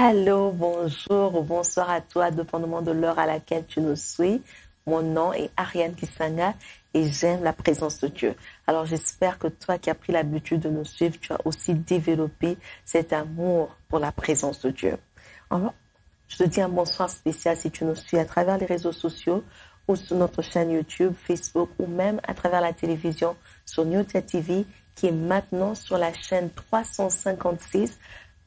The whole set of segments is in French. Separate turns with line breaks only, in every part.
Allô, bonjour ou bonsoir à toi, dépendamment de l'heure à laquelle tu nous suis. Mon nom est Ariane Kisanga et j'aime la présence de Dieu. Alors j'espère que toi qui as pris l'habitude de nous suivre, tu as aussi développé cet amour pour la présence de Dieu. Alors, je te dis un bonsoir spécial si tu nous suis à travers les réseaux sociaux ou sur notre chaîne YouTube, Facebook ou même à travers la télévision sur Newtia TV qui est maintenant sur la chaîne 356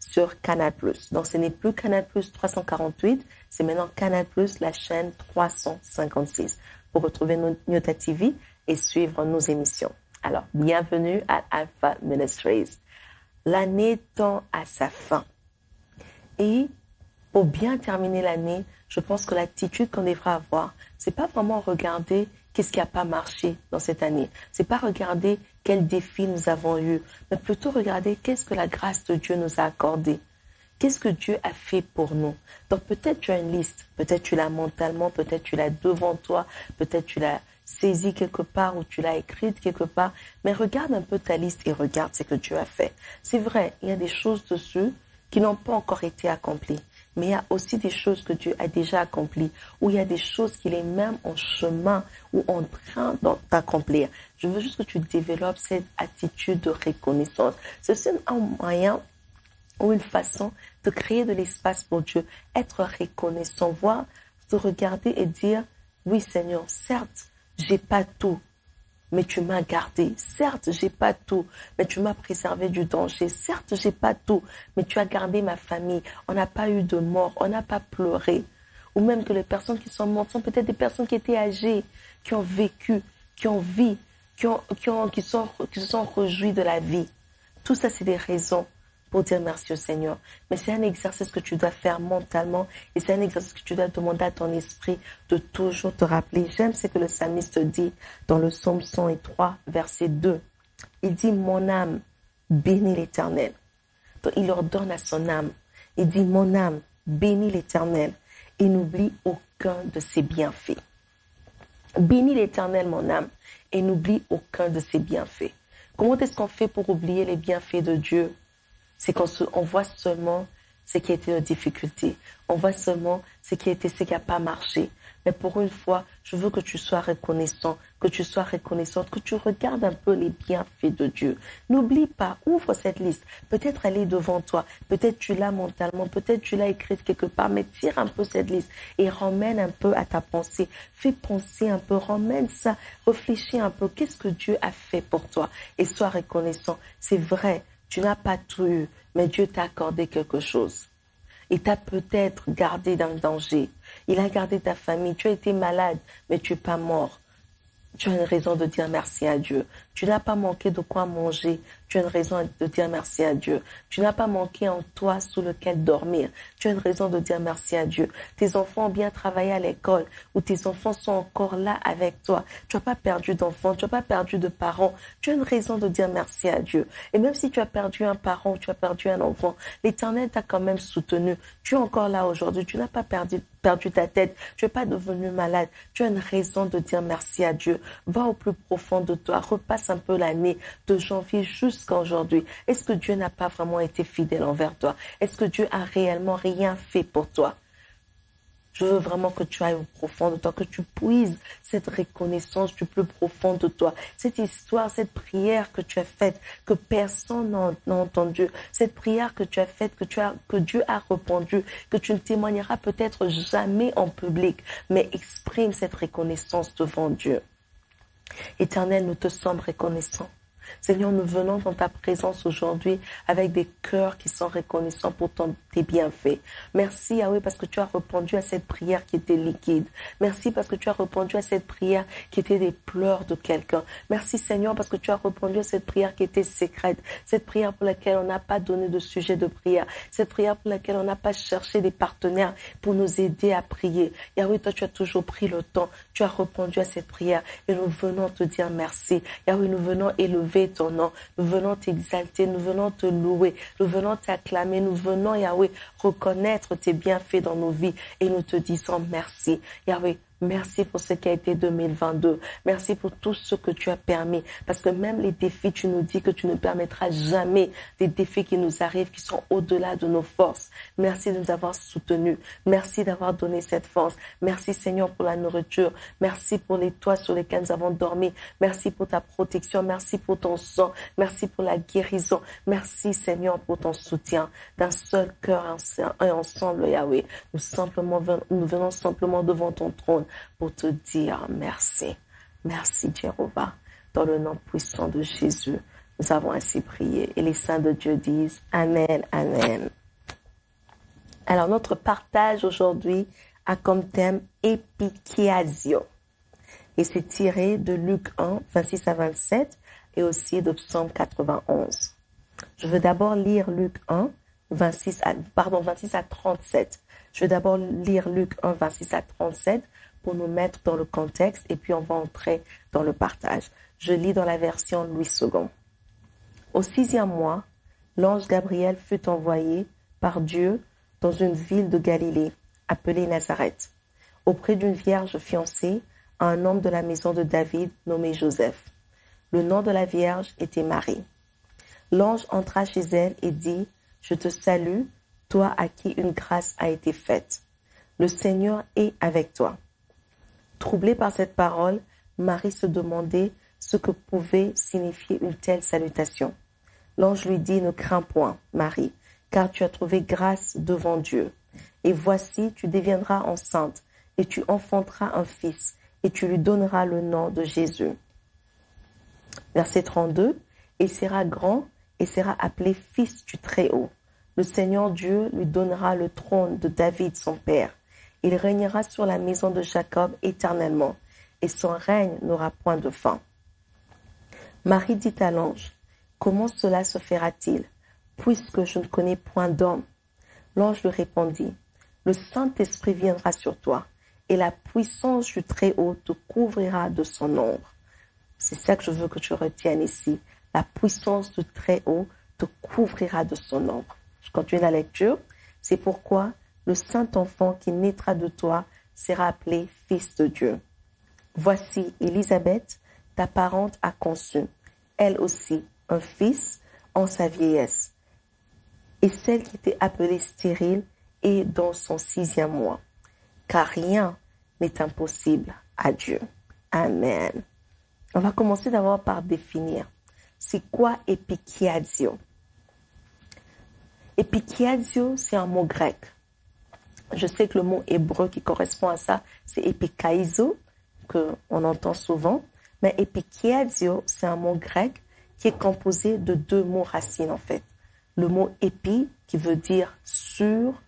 sur Canal+. Donc, ce n'est plus Canal+ 348, c'est maintenant Canal+, la chaîne 356 pour retrouver Newtia TV et suivre nos émissions. Alors, bienvenue à Alpha Ministries. L'année tend à sa fin. Et pour bien terminer l'année, je pense que l'attitude qu'on devra avoir, c'est pas vraiment regarder qu'est-ce qui n'a pas marché dans cette année. C'est pas regarder quels défis nous avons eus, mais plutôt regarder qu'est-ce que la grâce de Dieu nous a accordé. Qu'est-ce que Dieu a fait pour nous? Donc peut-être tu as une liste, peut-être tu l'as mentalement, peut-être tu l'as devant toi, peut-être tu l'as saisie quelque part ou tu l'as écrite quelque part, mais regarde un peu ta liste et regarde ce que Dieu a fait. C'est vrai, il y a des choses dessus qui n'ont pas encore été accomplies. Mais il y a aussi des choses que Dieu a déjà accomplies, ou il y a des choses qu'il est même en chemin ou en train d'accomplir. Je veux juste que tu développes cette attitude de reconnaissance. C'est aussi un moyen ou une façon de créer de l'espace pour Dieu, être reconnaissant, voir, te regarder et dire, oui Seigneur, certes, j'ai pas tout, mais tu m'as gardé. Certes, j'ai pas tout, mais tu m'as préservé du danger. Certes, j'ai pas tout, mais tu as gardé ma famille. On n'a pas eu de mort, on n'a pas pleuré. Ou même que les personnes qui sont mortes sont peut-être des personnes qui étaient âgées, qui ont vécu, qui ont vécu, qui se sont réjouies de la vie. Tout ça, c'est des raisons pour dire merci au Seigneur. Mais c'est un exercice que tu dois faire mentalement et c'est un exercice que tu dois demander à ton esprit de toujours te rappeler. J'aime ce que le psalmiste dit dans le psaume 103, verset 2. Il dit, mon âme bénit l'Éternel. Donc il ordonne à son âme. Il dit, mon âme bénit l'Éternel et n'oublie aucun de ses bienfaits. Bénis l'Éternel, mon âme, et n'oublie aucun de ses bienfaits. Comment est-ce qu'on fait pour oublier les bienfaits de Dieu? C'est qu'on voit seulement ce qui a été nos difficultés. On voit seulement ce qui n'a pas marché. Mais pour une fois, je veux que tu sois reconnaissant, que tu sois reconnaissante, que tu regardes un peu les bienfaits de Dieu. N'oublie pas, ouvre cette liste. Peut-être elle est devant toi, peut-être tu l'as mentalement, peut-être tu l'as écrite quelque part, mais tire un peu cette liste et ramène un peu à ta pensée. Fais penser un peu, ramène ça, réfléchis un peu. Qu'est-ce que Dieu a fait pour toi? Et sois reconnaissant. C'est vrai. Tu n'as pas tout eu, mais Dieu t'a accordé quelque chose. Il t'a peut-être gardé dans le danger. Il a gardé ta famille. Tu as été malade, mais tu n'es pas mort. Tu as une raison de dire merci à Dieu. Tu n'as pas manqué de quoi manger. Tu as une raison de dire merci à Dieu. Tu n'as pas manqué en toit sous lequel dormir. Tu as une raison de dire merci à Dieu. Tes enfants ont bien travaillé à l'école ou tes enfants sont encore là avec toi. Tu n'as pas perdu d'enfants, tu n'as pas perdu de parents. Tu as une raison de dire merci à Dieu. Et même si tu as perdu un parent ou tu as perdu un enfant, l'Éternel t'a quand même soutenu. Tu es encore là aujourd'hui. Tu n'as pas perdu ta tête. Tu n'es pas devenu malade. Tu as une raison de dire merci à Dieu. Va au plus profond de toi. Repasse un peu l'année de janvier jusqu'à aujourd'hui. Est-ce que Dieu n'a pas vraiment été fidèle envers toi? Est-ce que Dieu a réellement rien fait pour toi? Je veux vraiment que tu ailles au profond de toi, que tu puises cette reconnaissance du plus profond de toi. Cette histoire, cette prière que tu as faite, que personne n'a entendu. Cette prière que tu as faite, que Dieu a répondu, que tu ne témoigneras peut-être jamais en public, mais exprime cette reconnaissance devant Dieu. Éternel, nous te sommes reconnaissants. Seigneur, nous venons dans ta présence aujourd'hui avec des cœurs qui sont reconnaissants pour tes bienfaits. Merci, Yahweh, parce que tu as répondu à cette prière qui était liquide. Merci parce que tu as répondu à cette prière qui était des pleurs de quelqu'un. Merci, Seigneur, parce que tu as répondu à cette prière qui était secrète. Cette prière pour laquelle on n'a pas donné de sujet de prière. Cette prière pour laquelle on n'a pas cherché des partenaires pour nous aider à prier. Yahweh, toi, tu as toujours pris le temps. Tu as répondu à cette prière et nous venons te dire merci. Yahweh, nous venons élever ton nom, nous venons t'exalter, nous venons te louer, nous venons t'acclamer, nous venons, Yahweh, reconnaître tes bienfaits dans nos vies et nous te disons merci. Yahweh, Merci pour ce qui a été 2022. Merci pour tout ce que tu as permis. Parce que même les défis, tu nous dis que tu ne permettras jamais des défis qui nous arrivent, qui sont au-delà de nos forces. Merci de nous avoir soutenus. Merci d'avoir donné cette force. Merci Seigneur pour la nourriture. Merci pour les toits sur lesquels nous avons dormi. Merci pour ta protection. Merci pour ton sang. Merci pour la guérison. Merci Seigneur pour ton soutien. D'un seul cœur et ensemble, Yahweh, nous venons simplement devant ton trône pour te dire merci. Merci Jéhovah. Dans le nom puissant de Jésus, nous avons ainsi prié. Et les saints de Dieu disent Amen, Amen. Alors notre partage aujourd'hui a comme thème Epikiasio. Et c'est tiré de Luc 1, 26 à 27 et aussi de Psaume 91. Je veux d'abord lire Luc 1, 26 à 37. Je vais d'abord lire Luc 1, 26 à 37 pour nous mettre dans le contexte et puis on va entrer dans le partage. Je lis dans la version Louis II. Au 6e mois, l'ange Gabriel fut envoyé par Dieu dans une ville de Galilée, appelée Nazareth, auprès d'une vierge fiancée à un homme de la maison de David nommé Joseph. Le nom de la vierge était Marie. L'ange entra chez elle et dit « Je te salue, toi à qui une grâce a été faite. Le Seigneur est avec toi. » Troublée par cette parole, Marie se demandait ce que pouvait signifier une telle salutation. L'ange lui dit « Ne crains point, Marie, car tu as trouvé grâce devant Dieu. Et voici, tu deviendras enceinte, et tu enfanteras un fils, et tu lui donneras le nom de Jésus. » Verset 32, « Il sera grand et sera appelé fils du Très-Haut. Le Seigneur Dieu lui donnera le trône de David son père. Il régnera sur la maison de Jacob éternellement, et son règne n'aura point de fin. » Marie dit à l'ange, « Comment cela se fera-t-il, puisque je ne connais point d'homme ?» L'ange lui répondit, « Le Saint-Esprit viendra sur toi, et la puissance du Très-Haut te couvrira de son ombre. » C'est ça que je veux que tu retiennes ici. La puissance du Très-Haut te couvrira de son ombre. Je continue la lecture. C'est pourquoi le Saint-Enfant qui naîtra de toi sera appelé Fils de Dieu. Voici, Élisabeth, ta parente a conçu, elle aussi, un fils en sa vieillesse. Et celle qui était appelée stérile est dans son 6e mois. Car rien n'est impossible à Dieu. Amen. On va commencer d'abord par définir. C'est quoi Epikiasio? Epikiasio, c'est un mot grec. Je sais que le mot hébreu qui correspond à ça, c'est epikaizo, qu'on entend souvent. Mais Epikiasio, c'est un mot grec qui est composé de 2 mots racines en fait. Le mot épi, qui veut dire sur,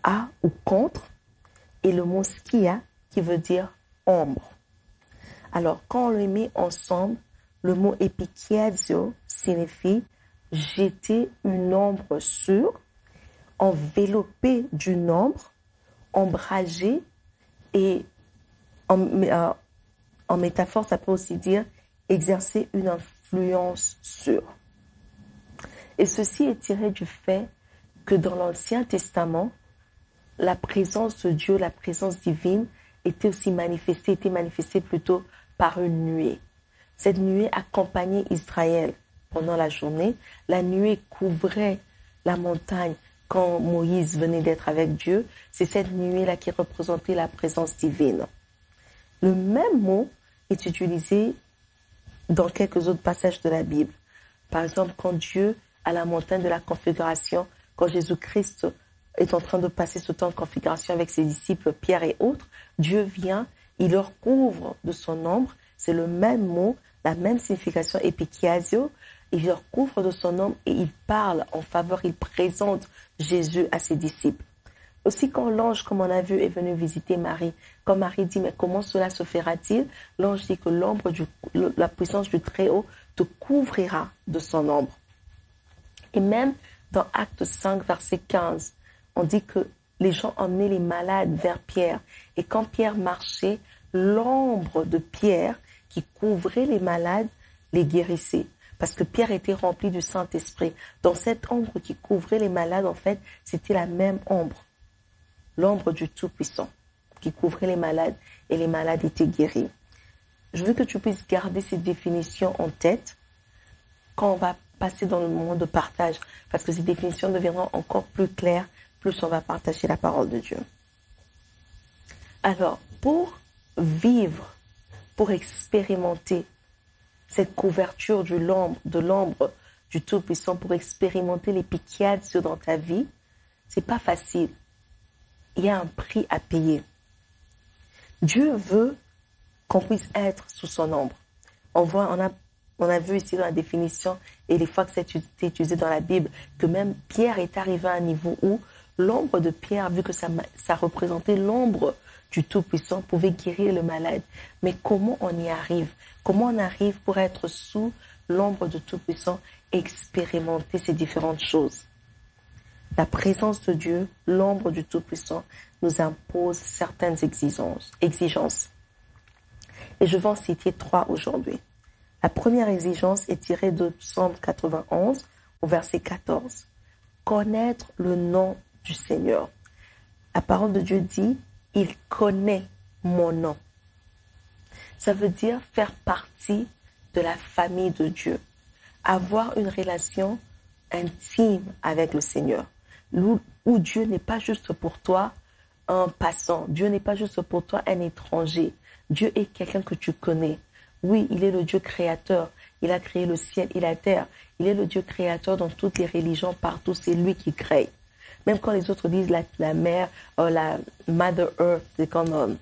à ou contre, et le mot skia, qui veut dire ombre. Alors, quand on les met ensemble, le mot epikiasio signifie jeter une ombre sur, envelopper d'une ombre, ombrager, et en métaphore, ça peut aussi dire exercer une influence sur. Et ceci est tiré du fait que dans l'Ancien Testament, la présence de Dieu, la présence divine, était manifestée plutôt par une nuée. Cette nuée accompagnait Israël pendant la journée. La nuée couvrait la montagne quand Moïse venait d'être avec Dieu. C'est cette nuée-là qui représentait la présence divine. Le même mot est utilisé dans quelques autres passages de la Bible. Par exemple, quand Dieu, à la montagne de la configuration, quand Jésus-Christ est en train de passer ce temps de configuration avec ses disciples, Pierre et autres, Dieu vient, il leur couvre de son ombre. C'est le même mot, la même signification, epikiasio. Il leur couvre de son ombre et il parle en faveur, il présente Jésus à ses disciples. Aussi, quand l'ange, comme on a vu, est venu visiter Marie, quand Marie dit, mais comment cela se fera-t-il? L'ange dit que la puissance du Très-Haut te couvrira de son ombre. Et même dans Acte 5, verset 15, on dit que les gens emmenaient les malades vers Pierre. Et quand Pierre marchait, l'ombre de Pierre qui couvrait les malades les guérissait. Parce que Pierre était rempli du Saint-Esprit. Dans cette ombre qui couvrait les malades, en fait, c'était la même ombre. L'ombre du Tout-Puissant. qui couvrait les malades et les malades étaient guéris. Je veux que tu puisses garder ces définitions en tête quand on va passer dans le moment de partage, parce que ces définitions deviendront encore plus claires plus on va partager la parole de Dieu. Alors, pour vivre, pour expérimenter cette couverture de l'ombre du Tout-Puissant, pour expérimenter les piquades dans ta vie, c'est pas facile. Il y a un prix à payer. Dieu veut qu'on puisse être sous son ombre. On a vu ici dans la définition et les fois que c'est utilisé dans la Bible que même Pierre est arrivé à un niveau où l'ombre de Pierre, vu que ça représentait l'ombre du Tout-Puissant, pouvait guérir le malade. Mais comment on y arrive? Comment on arrive pour être sous l'ombre du Tout-Puissant et expérimenter ces différentes choses? La présence de Dieu, l'ombre du Tout-Puissant, nous impose certaines exigences. Et je vais en citer 3 aujourd'hui. La première exigence est tirée de Psaume 91 au verset 14. Connaître le nom du Seigneur. La parole de Dieu dit, il connaît mon nom. Ça veut dire faire partie de la famille de Dieu. Avoir une relation intime avec le Seigneur. Où Dieu n'est pas juste pour toi un passant. Dieu n'est pas juste pour toi un étranger. Dieu est quelqu'un que tu connais. Oui, il est le Dieu créateur. Il a créé le ciel et la terre. Il est le Dieu créateur dans toutes les religions, partout. C'est lui qui crée. Même quand les autres disent la mère, la Mother Earth, c'est comme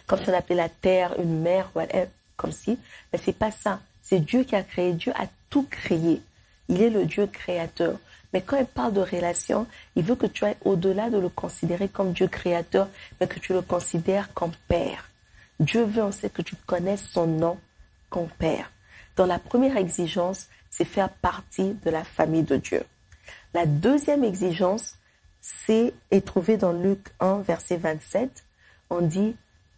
si on appelait la terre une mère, whatever, comme si. Mais c'est pas ça. C'est Dieu qui a créé. Dieu a tout créé. Il est le Dieu créateur. Mais quand il parle de relation, il veut que tu ailles au-delà de le considérer comme Dieu créateur, mais que tu le considères comme Père. Dieu veut en fait que tu connaisses son nom comme Père. Dans la première exigence, c'est faire partie de la famille de Dieu. La deuxième exigence, est trouvée dans Luc 1, verset 27. On dit,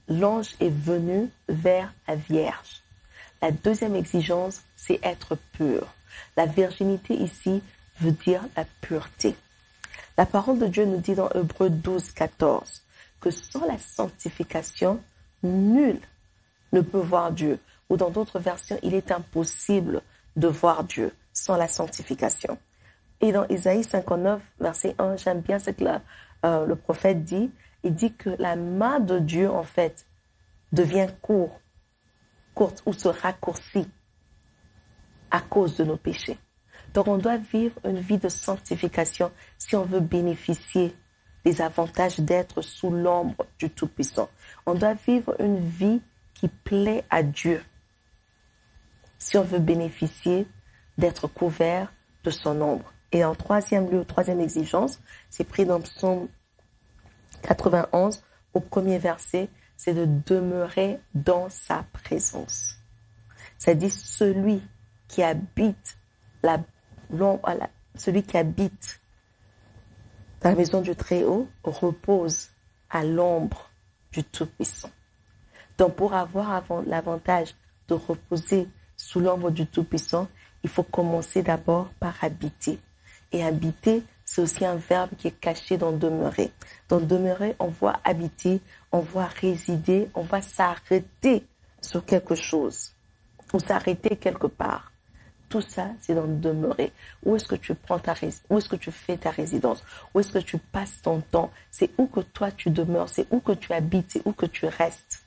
l'ange est venu vers la Vierge. La deuxième exigence, c'est être pur. La virginité ici veut dire la pureté. La parole de Dieu nous dit dans Hébreux 12, 14 que sans la sanctification, nul ne peut voir Dieu. Ou dans d'autres versions, il est impossible de voir Dieu sans la sanctification. Et dans Isaïe 59, verset 1, j'aime bien ce que le prophète dit. Il dit que la main de Dieu, en fait, devient courte ou se raccourcit à cause de nos péchés. Donc, on doit vivre une vie de sanctification si on veut bénéficier des avantages d'être sous l'ombre du Tout-Puissant. On doit vivre une vie qui plaît à Dieu si on veut bénéficier d'être couvert de son ombre. Et en troisième exigence, c'est pris dans Psaume 91, au premier verset, c'est de demeurer dans sa présence. Ça dit celui qui habite celui qui habite dans la maison du Très-Haut repose à l'ombre du Tout-Puissant. Donc, pour avoir l'avantage de reposer sous l'ombre du Tout-Puissant, il faut commencer d'abord par habiter. Et habiter, c'est aussi un verbe qui est caché dans demeurer. Dans demeurer, on voit habiter, on voit résider, on va s'arrêter sur quelque chose ou s'arrêter quelque part. Tout ça, c'est dans demeurer. Où est-ce que tu où est-ce que tu fais ta résidence? Où est-ce que tu passes ton temps? C'est où que toi tu demeures, c'est où que tu habites, c'est où que tu restes.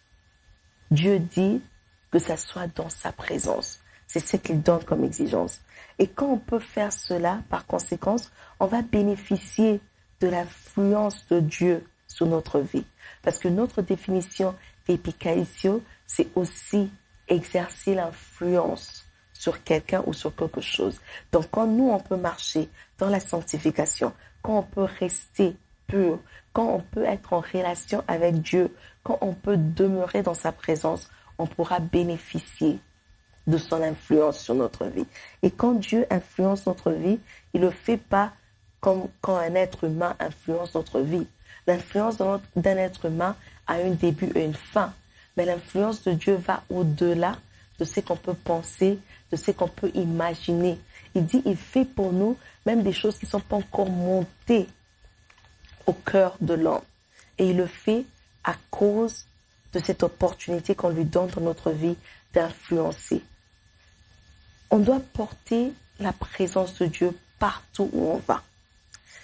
Dieu dit que ça soit dans sa présence. C'est ce qu'il donne comme exigence. Et quand on peut faire cela, par conséquence, on va bénéficier de l'influence de Dieu sur notre vie. Parce que notre définition d'épikaïsio, c'est aussi exercer l'influence sur quelqu'un ou sur quelque chose. Donc, quand nous, on peut marcher dans la sanctification, quand on peut rester pur, quand on peut être en relation avec Dieu, quand on peut demeurer dans sa présence, on pourra bénéficier de son influence sur notre vie. Et quand Dieu influence notre vie, il ne le fait pas comme quand un être humain influence notre vie. L'influence d'un être humain a un début et une fin. Mais l'influence de Dieu va au-delà de ce qu'on peut penser, de ce qu'on peut imaginer. Il dit, il fait pour nous même des choses qui ne sont pas encore montées au cœur de l'homme. Et il le fait à cause de cette opportunité qu'on lui donne dans notre vie d'influencer. On doit porter la présence de Dieu partout où on va.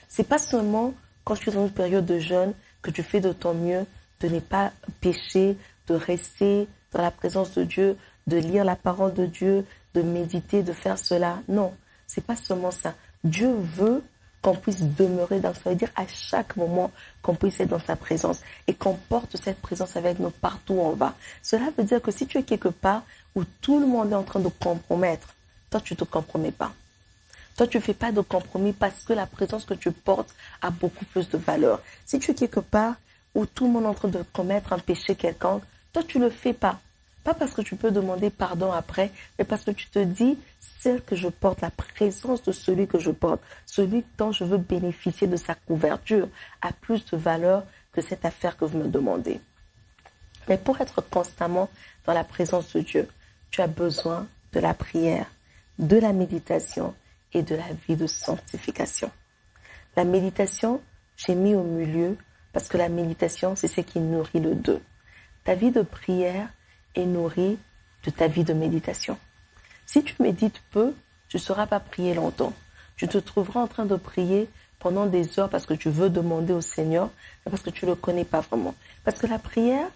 C'est pas seulement quand tu es dans une période de jeûne que tu fais de ton mieux de ne pas pécher, de rester dans la présence de Dieu, de lire la parole de Dieu, de méditer, de faire cela. Non, c'est pas seulement ça. Dieu veut qu'on puisse demeurer dans, ça veut dire à chaque moment qu'on puisse être dans sa présence et qu'on porte cette présence avec nous partout où on va. Cela veut dire que si tu es quelque part où tout le monde est en train de compromettre, toi tu ne te compromets pas. Toi, tu ne fais pas de compromis parce que la présence que tu portes a beaucoup plus de valeur. Si tu es quelque part où tout le monde est en train de commettre un péché quelconque, toi, tu ne le fais pas. Pas parce que tu peux demander pardon après, mais parce que tu te dis, celle que je porte, la présence de celui que je porte, celui dont je veux bénéficier de sa couverture, a plus de valeur que cette affaire que vous me demandez. Mais pour être constamment dans la présence de Dieu, tu as besoin de la prière, de la méditation et de la vie de sanctification. La méditation, j'ai mis au milieu parce que la méditation, c'est ce qui nourrit le deux. Ta vie de prière est nourrie de ta vie de méditation. Si tu médites peu, tu ne sauras pas prier longtemps. Tu te trouveras en train de prier pendant des heures parce que tu veux demander au Seigneur, mais parce que tu ne le connais pas vraiment. Parce que la prière,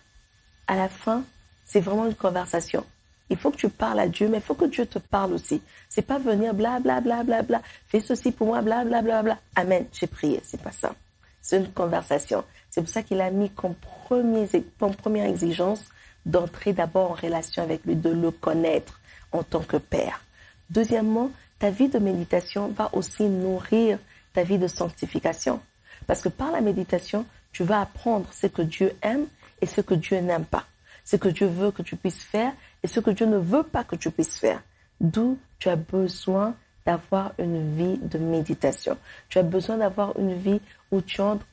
à la fin, c'est vraiment une conversation. Il faut que tu parles à Dieu, mais il faut que Dieu te parle aussi. C'est pas venir bla bla bla bla bla, fais ceci pour moi, bla bla bla bla. Amen, j'ai prié, c'est pas ça. C'est une conversation. C'est pour ça qu'il a mis comme première exigence d'entrer d'abord en relation avec lui, de le connaître en tant que Père. Deuxièmement, ta vie de méditation va aussi nourrir ta vie de sanctification. Parce que par la méditation, tu vas apprendre ce que Dieu aime et ce que Dieu n'aime pas. Ce que Dieu veut que tu puisses faire et ce que Dieu ne veut pas que tu puisses faire. D'où tu as besoin d'avoir une vie de méditation. Tu as besoin d'avoir une vie où tu entres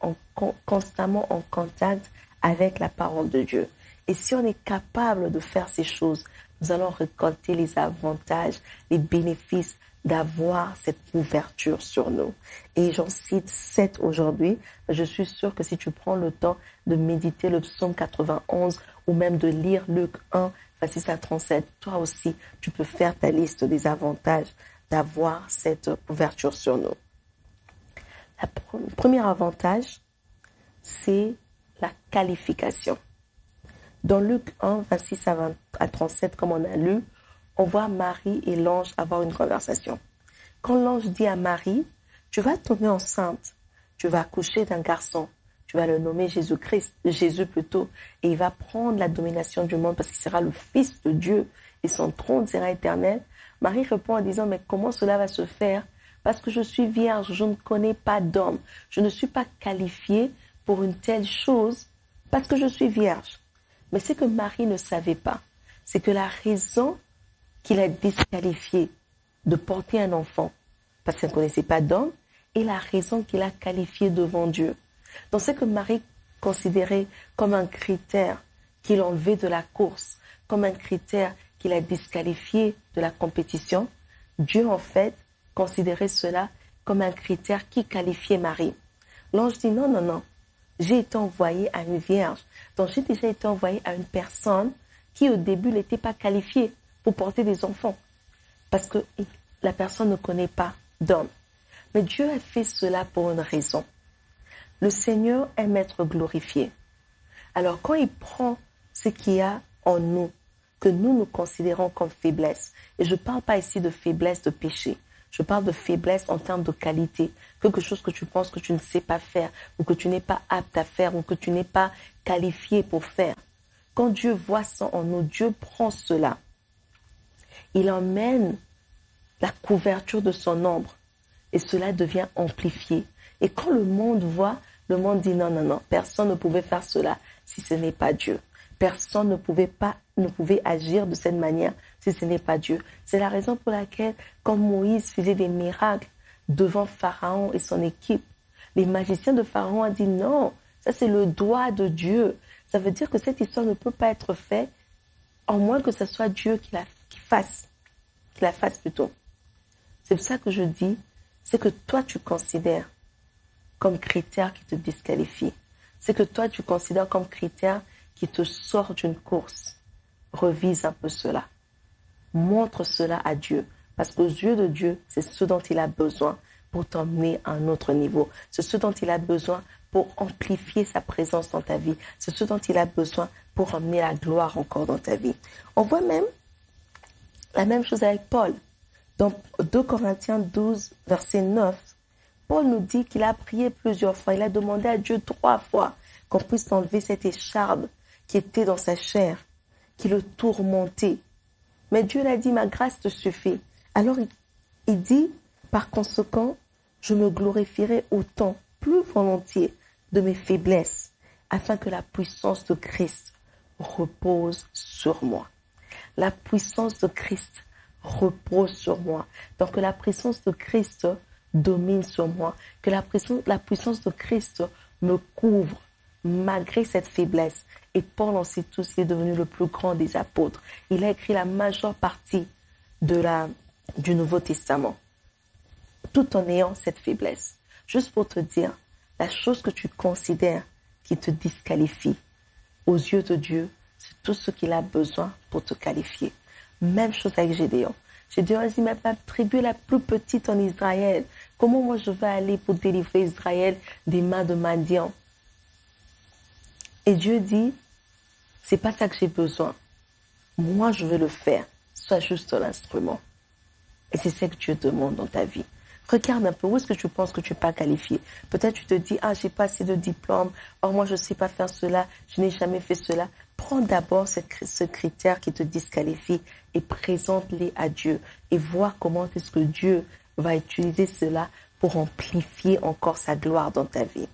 constamment en contact avec la parole de Dieu. Et si on est capable de faire ces choses, nous allons récolter les avantages, les bénéfices d'avoir cette couverture sur nous. Et j'en cite 7 aujourd'hui. Je suis sûre que si tu prends le temps de méditer le psaume 91 ou même de lire Luc 1, verset 6 à 37, toi aussi, tu peux faire ta liste des avantages d'avoir cette couverture sur nous. Le premier avantage, c'est la qualification. Dans Luc 1, 26 à 37, comme on a lu, on voit Marie et l'ange avoir une conversation. Quand l'ange dit à Marie, tu vas tomber enceinte, tu vas accoucher d'un garçon, tu vas le nommer Jésus plutôt, et il va prendre la domination du monde parce qu'il sera le Fils de Dieu et son trône sera éternel. Marie répond en disant, mais comment cela va se faire? Parce que je suis vierge, je ne connais pas d'homme, je ne suis pas qualifiée pour une telle chose parce que je suis vierge. Mais ce que Marie ne savait pas, c'est que la raison qu'il a disqualifié de porter un enfant, parce qu'elle ne connaissait pas d'homme, est la raison qu'il a qualifié devant Dieu. Donc ce que Marie considérait comme un critère qu'il enlevait de la course, comme un critère qu'il a disqualifié de la compétition, Dieu en fait considérait cela comme un critère qui qualifiait Marie. L'ange dit non, non, non, j'ai été envoyé à une vierge. Donc j'ai déjà été envoyé à une personne qui au début n'était pas qualifiée pour porter des enfants. Parce que la personne ne connaît pas d'homme. Mais Dieu a fait cela pour une raison. Le Seigneur aime être glorifié. Alors quand il prend ce qu'il y a en nous, que nous considérons comme faiblesse, et je ne parle pas ici de faiblesse de péché, je parle de faiblesse en termes de qualité, quelque chose que tu penses que tu ne sais pas faire, ou que tu n'es pas apte à faire, ou que tu n'es pas qualifié pour faire. Quand Dieu voit ça en nous, Dieu prend cela. Il emmène la couverture de son ombre et cela devient amplifié. Et quand le monde voit, le monde dit non, non, non, personne ne pouvait faire cela si ce n'est pas Dieu. Personne ne pouvait agir de cette manière si ce n'est pas Dieu. C'est la raison pour laquelle, quand Moïse faisait des miracles devant Pharaon et son équipe, les magiciens de Pharaon ont dit non, ça c'est le doigt de Dieu. Ça veut dire que cette histoire ne peut pas être faite, en moins que ce soit Dieu qui la fasse plutôt. C'est pour ça que je dis, c'est que toi tu considères comme critère qui te disqualifie. c'est que toi, tu considères comme critère qui te sort d'une course. Revise un peu cela. Montre cela à Dieu. Parce qu'aux yeux de Dieu, c'est ce dont il a besoin pour t'emmener à un autre niveau. C'est ce dont il a besoin pour amplifier sa présence dans ta vie. C'est ce dont il a besoin pour emmener la gloire encore dans ta vie. On voit même la même chose avec Paul. Dans 2 Corinthiens 12, verset 9, Paul nous dit qu'il a prié plusieurs fois. Il a demandé à Dieu 3 fois qu'on puisse enlever cette écharpe qui était dans sa chair, qui le tourmentait. Mais Dieu l'a dit, ma grâce te suffit. Alors il dit, par conséquent, je me glorifierai autant, plus volontiers, de mes faiblesses, afin que la puissance de Christ repose sur moi. La puissance de Christ repose sur moi. Donc que la puissance de Christ domine sur moi. Que la puissance de Christ me couvre malgré cette faiblesse. Et Paul, on sait tous, il est devenu le plus grand des apôtres. Il a écrit la majeure partie du Nouveau Testament, tout en ayant cette faiblesse. Juste pour te dire, la chose que tu considères qui te disqualifie, aux yeux de Dieu, c'est tout ce qu'il a besoin pour te qualifier. Même chose avec Gédéon. Gédéon a dit, mais ma tribu la plus petite en Israël, comment moi je vais aller pour délivrer Israël des mains de Madian? Et Dieu dit, c'est pas ça que j'ai besoin. Moi, je vais le faire. Sois juste l'instrument. Et c'est ça que Dieu demande dans ta vie. Regarde un peu, où est-ce que tu penses que tu n'es pas qualifié? Peut-être tu te dis, ah, j'ai pas assez de diplôme, or moi je ne sais pas faire cela, je n'ai jamais fait cela. Prends d'abord ce critère qui te disqualifie et présente-les à Dieu et vois comment est-ce que Dieu va utiliser cela pour amplifier encore sa gloire dans ta vie.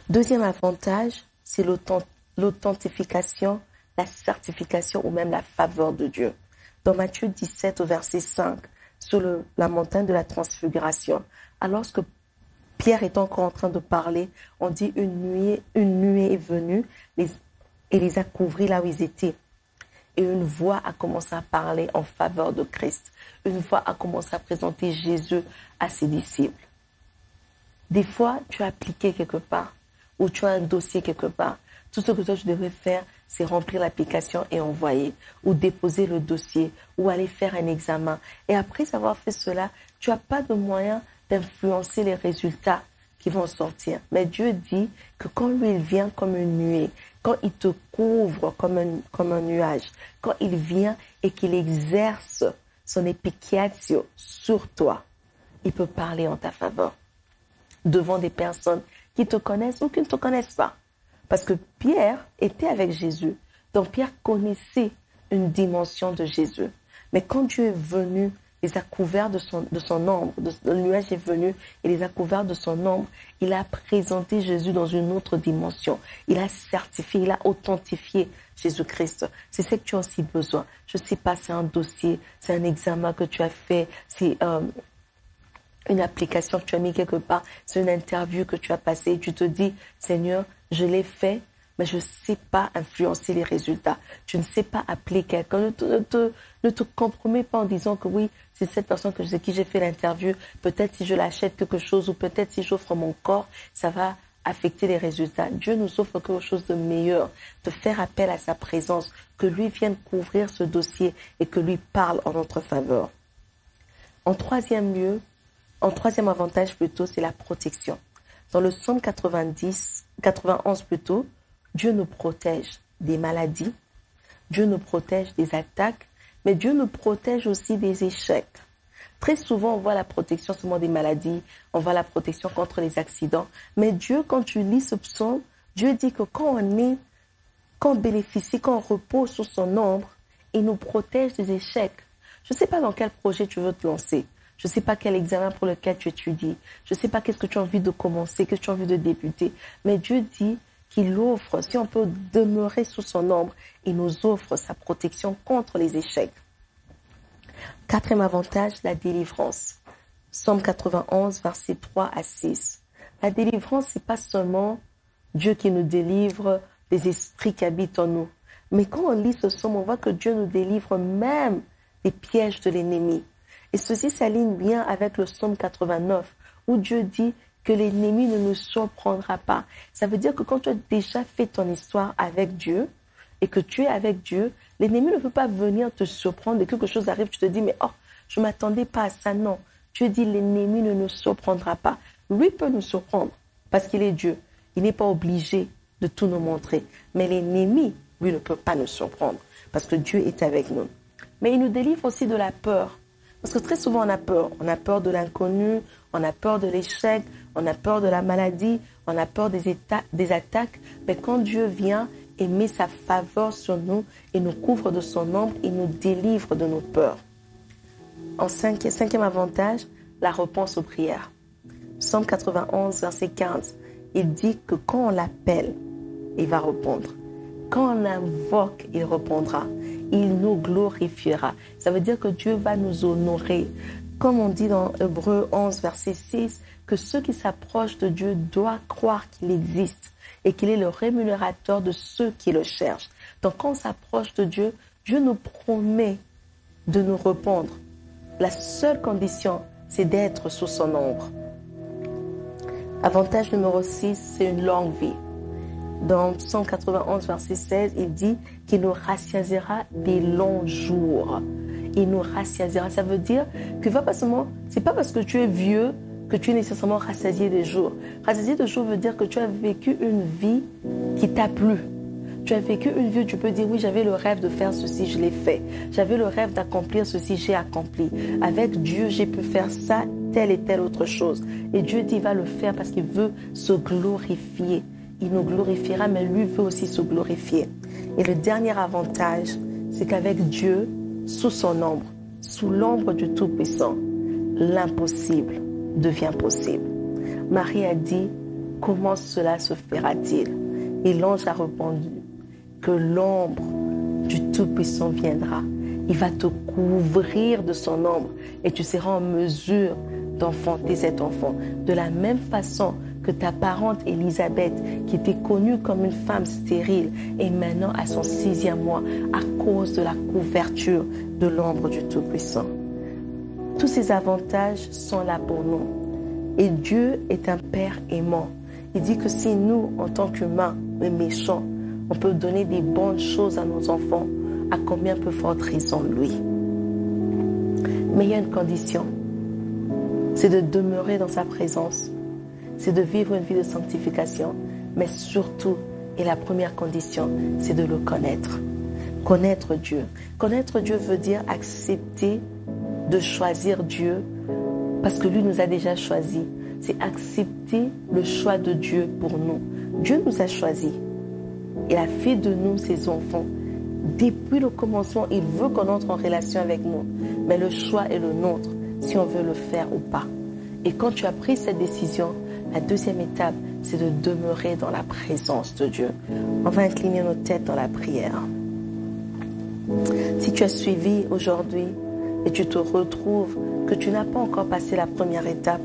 Deuxième avantage, c'est l'authentification, la certification ou même la faveur de Dieu. Dans Matthieu 17 au verset 5, sur la montagne de la transfiguration, alors que Pierre est encore en train de parler, on dit une nuée est venue et les a couvris là où ils étaient. Et une voix a commencé à parler en faveur de Christ. Une voix a commencé à présenter Jésus à ses disciples. Des fois, tu as appliqué quelque part ou tu as un dossier quelque part. Tout ce que toi, tu devrais faire, c'est remplir l'application et envoyer, ou déposer le dossier, ou aller faire un examen. Et après avoir fait cela, tu n'as pas de moyen d'influencer les résultats qui vont sortir. Mais Dieu dit que quand lui, il vient comme une nuée, quand il te couvre comme un nuage, quand il vient et qu'il exerce son epicatio sur toi, il peut parler en ta faveur devant des personnes qui te connaissent ou qui ne te connaissent pas. Parce que Pierre était avec Jésus. Donc Pierre connaissait une dimension de Jésus. Mais quand Dieu est venu, il les a couverts de son ombre. Le nuage est venu et les a couverts de son ombre. Il a présenté Jésus dans une autre dimension. Il a certifié, il a authentifié Jésus-Christ. C'est ce que tu as aussi besoin. Je ne sais pas, c'est un dossier, c'est un examen que tu as fait, c'est une application que tu as mis quelque part, c'est une interview que tu as passée et tu te dis, Seigneur, je l'ai fait, mais je ne sais pas influencer les résultats. Tu ne sais pas appeler quelqu'un. Ne te compromets pas en disant que oui, c'est cette personne que qui j'ai fait l'interview. Peut-être si je l'achète quelque chose ou peut-être si j'offre mon corps, ça va affecter les résultats. Dieu nous offre quelque chose de meilleur, de faire appel à sa présence, que lui vienne couvrir ce dossier et que lui parle en notre faveur. En troisième avantage plutôt, c'est la protection. Dans le psaume 91 plutôt, Dieu nous protège des maladies, Dieu nous protège des attaques, mais Dieu nous protège aussi des échecs. Très souvent, on voit la protection seulement des maladies, on voit la protection contre les accidents. Mais Dieu, quand tu lis ce psaume, Dieu dit que quand on bénéficie, quand on repose sous son ombre, il nous protège des échecs. Je ne sais pas dans quel projet tu veux te lancer. Je ne sais pas quel examen pour lequel tu étudies. Je ne sais pas qu'est-ce que tu as envie de commencer, qu'est-ce que tu as envie de débuter. Mais Dieu dit qu'il offre, si on peut demeurer sous son ombre, il nous offre sa protection contre les échecs. Quatrième avantage, la délivrance. Psaume 91, versets 3 à 6. La délivrance, c'est pas seulement Dieu qui nous délivre des esprits qui habitent en nous. Mais quand on lit ce psaume, on voit que Dieu nous délivre même des pièges de l'ennemi. Et ceci s'aligne bien avec le psaume 89, où Dieu dit que l'ennemi ne nous surprendra pas. Ça veut dire que quand tu as déjà fait ton histoire avec Dieu et que tu es avec Dieu, l'ennemi ne peut pas venir te surprendre et quelque chose arrive, tu te dis, mais oh, je ne m'attendais pas à ça. Non, Dieu dit, l'ennemi ne nous surprendra pas. Lui peut nous surprendre parce qu'il est Dieu. Il n'est pas obligé de tout nous montrer. Mais l'ennemi, lui, ne peut pas nous surprendre parce que Dieu est avec nous. Mais il nous délivre aussi de la peur. Parce que très souvent, on a peur. On a peur de l'inconnu, on a peur de l'échec, on a peur de la maladie, on a peur des attaques. Mais quand Dieu vient et met sa faveur sur nous et nous couvre de son ombre, il nous délivre de nos peurs. En cinquième avantage, la réponse aux prières. Psaume 91, verset 15. Il dit que quand on l'appelle, il va répondre. Quand on l'invoque, il répondra. Il nous glorifiera. Ça veut dire que Dieu va nous honorer. Comme on dit dans Hébreux 11, verset 6, que ceux qui s'approchent de Dieu doivent croire qu'il existe et qu'il est le rémunérateur de ceux qui le cherchent. Donc quand on s'approche de Dieu, Dieu nous promet de nous répondre. La seule condition, c'est d'être sous son ombre. Avantage numéro 6, c'est une longue vie. Dans Psaume 91, verset 16, il dit qu'il nous rassasiera des longs jours. Il nous rassasiera. Ça veut dire que c'est pas parce que tu es vieux que tu es nécessairement rassasié des jours. Rassasié des jours veut dire que tu as vécu une vie qui t'a plu. Tu as vécu une vie où tu peux dire, oui, j'avais le rêve de faire ceci, je l'ai fait. J'avais le rêve d'accomplir ceci, j'ai accompli. Avec Dieu, j'ai pu faire ça, telle et telle autre chose. Et Dieu dit, il va le faire parce qu'il veut se glorifier. Il nous glorifiera, mais lui veut aussi se glorifier. Et le dernier avantage, c'est qu'avec Dieu, sous son ombre, sous l'ombre du Tout-Puissant, l'impossible devient possible. Marie a dit, comment cela se fera-t-il? Et l'ange a répondu que l'ombre du Tout-Puissant viendra. Il va te couvrir de son ombre et tu seras en mesure d'enfanter cet enfant. De la même façon que ta parente Élisabeth, qui était connue comme une femme stérile, est maintenant à son 6e mois à cause de la couverture de l'ombre du Tout-Puissant. Tous ces avantages sont là pour nous. Et Dieu est un Père aimant. Il dit que si nous, en tant qu'humains, les méchants, on peut donner des bonnes choses à nos enfants, à combien peut forte raison lui. Mais il y a une condition, c'est de demeurer dans sa présence, c'est de vivre une vie de sanctification, mais surtout, et la première condition, c'est de le connaître. Connaître Dieu. Connaître Dieu veut dire accepter de choisir Dieu parce que lui nous a déjà choisis. C'est accepter le choix de Dieu pour nous. Dieu nous a choisis. Il a fait de nous ses enfants. Depuis le commencement, il veut qu'on entre en relation avec nous. Mais le choix est le nôtre, si on veut le faire ou pas. Et quand tu as pris cette décision, la deuxième étape, c'est de demeurer dans la présence de Dieu. On va incliner nos têtes dans la prière. Si tu as suivi aujourd'hui et tu te retrouves que tu n'as pas encore passé la première étape,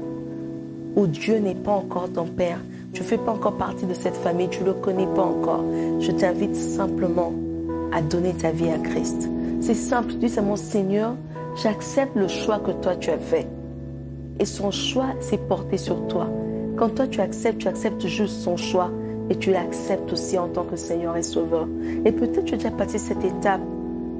où Dieu n'est pas encore ton Père, tu ne fais pas encore partie de cette famille, tu ne le connais pas encore, je t'invite simplement à donner ta vie à Christ. C'est simple, tu dis c'est mon Seigneur, j'accepte le choix que toi tu as fait. Et son choix s'est porté sur toi. Quand toi tu acceptes juste son choix et tu l'acceptes aussi en tant que Seigneur et Sauveur. Et peut-être tu as déjà passé cette étape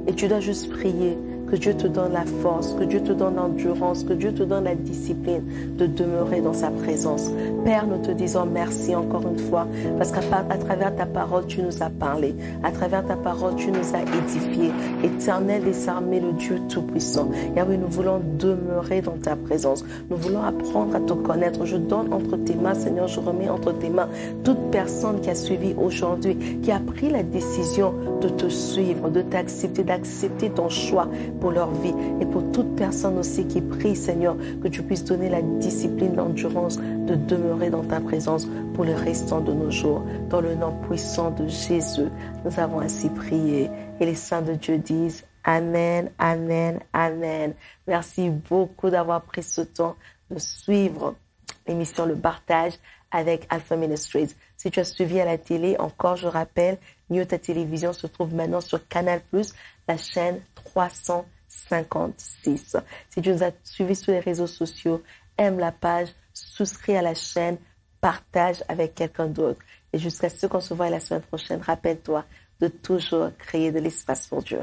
et tu dois juste prier que Dieu te donne la force, que Dieu te donne l'endurance, que Dieu te donne la discipline de demeurer dans sa présence. Père, nous te disons merci encore une fois, parce qu'à travers ta parole, tu nous as parlé. À travers ta parole, tu nous as édifiés. Éternel, désarmé, le Dieu Tout-Puissant. Yahweh, nous voulons demeurer dans ta présence. Nous voulons apprendre à te connaître. Je donne entre tes mains, Seigneur, je remets entre tes mains toute personne qui a suivi aujourd'hui, qui a pris la décision de te suivre, de t'accepter, d'accepter ton choix pour leur vie et pour toute personne aussi qui prie, Seigneur, que tu puisses donner la discipline, l'endurance de demeurer dans ta présence pour le restant de nos jours. Dans le nom puissant de Jésus, nous avons ainsi prié et les saints de Dieu disent Amen, Amen, Amen. Merci beaucoup d'avoir pris ce temps de suivre l'émission Le Partage avec Alpha Ministries. Si tu as suivi à la télé, encore je rappelle, Mieux ta télévision se trouve maintenant sur Canal+, la chaîne 356. Si tu nous as suivis sur les réseaux sociaux, aime la page souscris à la chaîne, partage avec quelqu'un d'autre. Et jusqu'à ce qu'on se voit la semaine prochaine, rappelle-toi de toujours créer de l'espace pour Dieu.